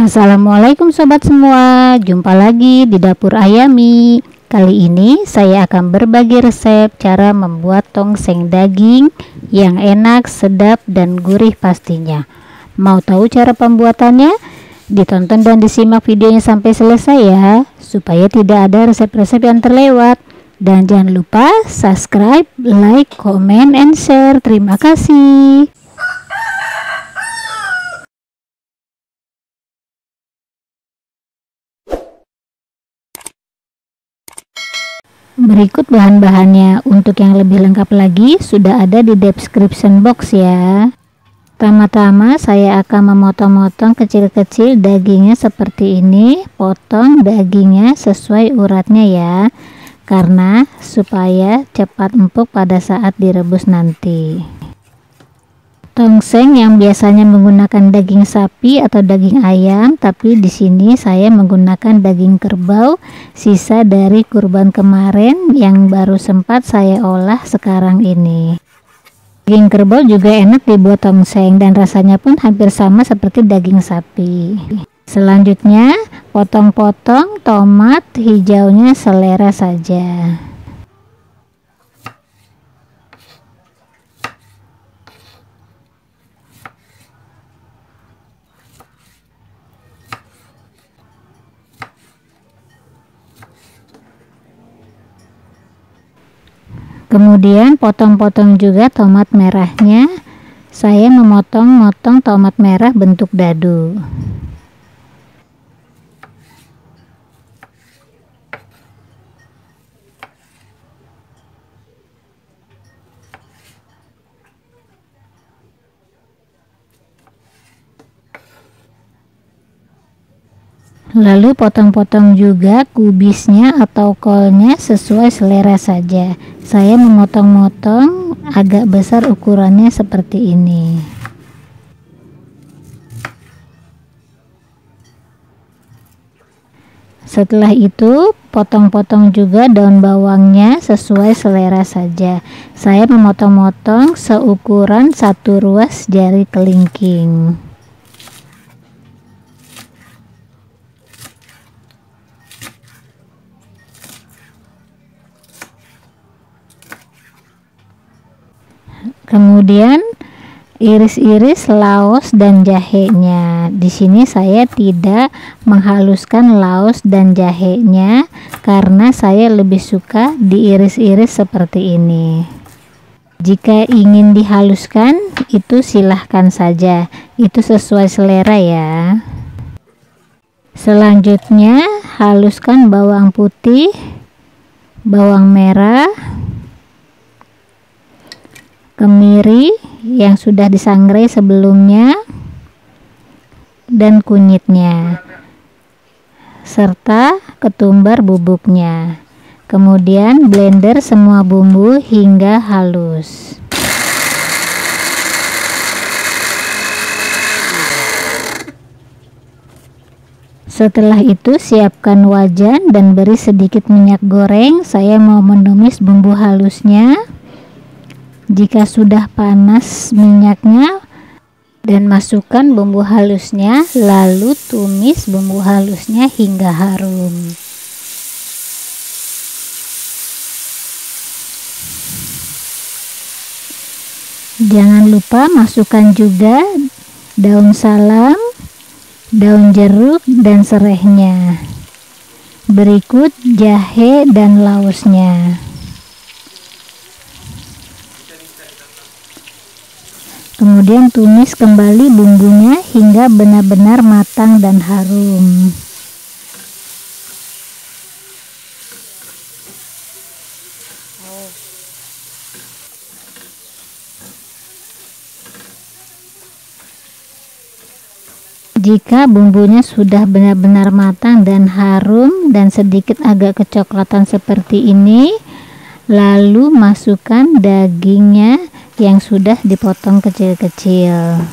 Assalamualaikum sobat semua, jumpa lagi di dapur Ayami. Kali ini saya akan berbagi resep cara membuat tongseng daging yang enak, sedap, dan gurih pastinya. Mau tahu cara pembuatannya? Ditonton dan disimak videonya sampai selesai ya, supaya tidak ada resep-resep yang terlewat. Dan jangan lupa subscribe, like, comment, and share. Terima kasih. Berikut bahan-bahannya. Untuk yang lebih lengkap lagi sudah ada di description box ya. Pertama-tama saya akan memotong-motong kecil-kecil dagingnya seperti ini. Potong dagingnya sesuai uratnya ya, karena supaya cepat empuk pada saat direbus nanti. Tongseng yang biasanya menggunakan daging sapi atau daging ayam, tapi di sini saya menggunakan daging kerbau, sisa dari kurban kemarin yang baru sempat saya olah sekarang ini. Daging kerbau juga enak dibuat tongseng dan rasanya pun hampir sama seperti daging sapi. Selanjutnya, potong-potong tomat hijaunya selera saja. Kemudian potong-potong juga tomat merahnya. Saya memotong-motong tomat merah bentuk dadu. Lalu potong-potong juga kubisnya atau kolnya sesuai selera saja. Saya memotong-motong agak besar ukurannya seperti ini. Setelah itu potong-potong juga daun bawangnya sesuai selera saja. Saya memotong-motong seukuran 1 ruas jari kelingking. Kemudian iris-iris laos dan jahenya. Di sini saya tidak menghaluskan laos dan jahenya karena saya lebih suka diiris-iris seperti ini. Jika ingin dihaluskan itu silahkan saja, itu sesuai selera ya. Selanjutnya haluskan bawang putih, bawang merah, kemiri yang sudah disangrai sebelumnya, dan kunyitnya, serta ketumbar bubuknya. Kemudian blender semua bumbu hingga halus. Setelah itu siapkan wajan dan beri sedikit minyak goreng. Saya mau menumis bumbu halusnya. Jika sudah panas minyaknya dan masukkan bumbu halusnya, lalu tumis bumbu halusnya hingga harum. Jangan lupa masukkan juga daun salam, daun jeruk, dan serehnya. Berikut jahe dan laosnya. Kemudian tumis kembali bumbunya hingga benar-benar matang dan harum. Jika bumbunya sudah benar-benar matang dan harum dan sedikit agak kecoklatan seperti ini, lalu masukkan dagingnya yang sudah dipotong kecil-kecil.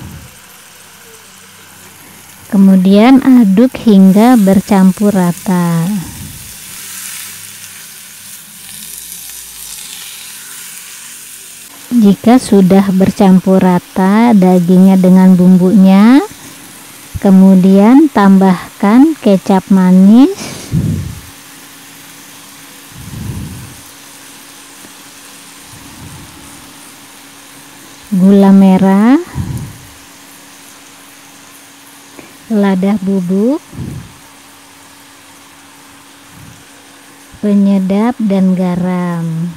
Kemudian aduk hingga bercampur rata. Jika sudah bercampur rata dagingnya dengan bumbunya, Kemudian tambahkan kecap manis, gula merah, lada bubuk, penyedap, dan garam.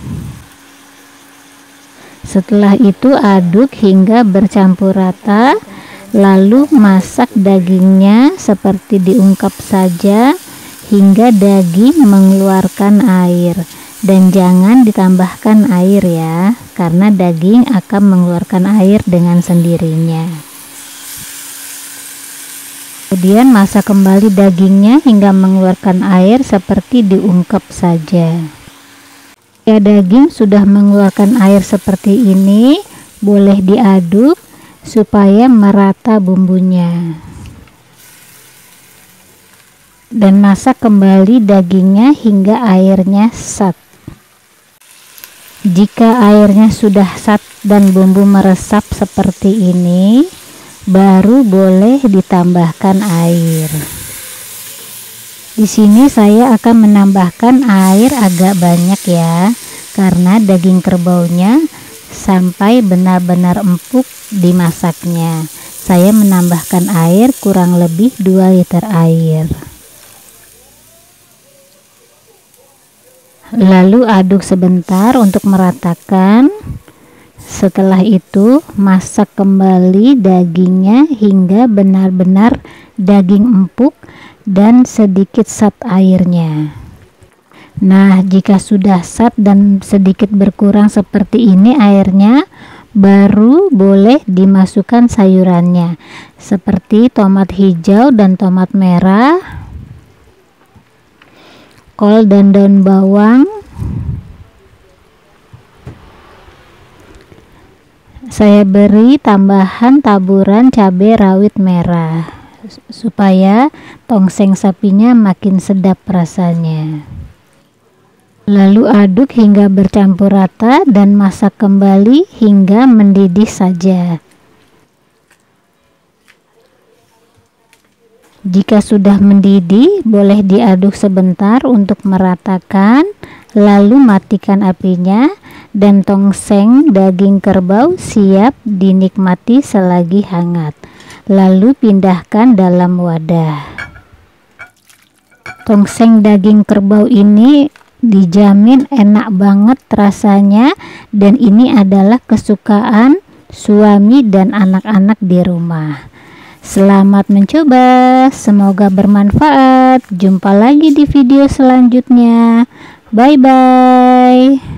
Setelah itu aduk hingga bercampur rata, lalu masak dagingnya seperti diungkap saja hingga daging mengeluarkan air, dan jangan ditambahkan air ya, karena daging akan mengeluarkan air dengan sendirinya. Kemudian masak kembali dagingnya hingga mengeluarkan air seperti diungkep saja. Ya, daging sudah mengeluarkan air seperti ini, boleh diaduk supaya merata bumbunya. Dan masak kembali dagingnya hingga airnya sat. Jika airnya sudah sat dan bumbu meresap seperti ini, baru boleh ditambahkan air. Di sini saya akan menambahkan air agak banyak ya, karena daging kerbaunya sampai benar-benar empuk dimasaknya. Saya menambahkan air kurang lebih 2 liter air. Lalu aduk sebentar untuk meratakan. Setelah itu masak kembali dagingnya hingga benar-benar daging empuk dan sedikit sat airnya. Nah, jika sudah sat dan sedikit berkurang seperti ini airnya, baru boleh dimasukkan sayurannya seperti tomat hijau dan tomat merah, kol dan daun bawang. Saya beri tambahan taburan cabai rawit merah supaya tongseng sapinya makin sedap rasanya. Lalu aduk hingga bercampur rata dan masak kembali hingga mendidih saja. Jika sudah mendidih, boleh diaduk sebentar untuk meratakan, lalu matikan apinya, dan tongseng daging kerbau siap dinikmati selagi hangat. Lalu pindahkan dalam wadah. Tongseng daging kerbau ini dijamin enak banget rasanya, dan ini adalah kesukaan suami dan anak-anak di rumah. Selamat mencoba, semoga bermanfaat. Jumpa lagi di video selanjutnya. Bye bye.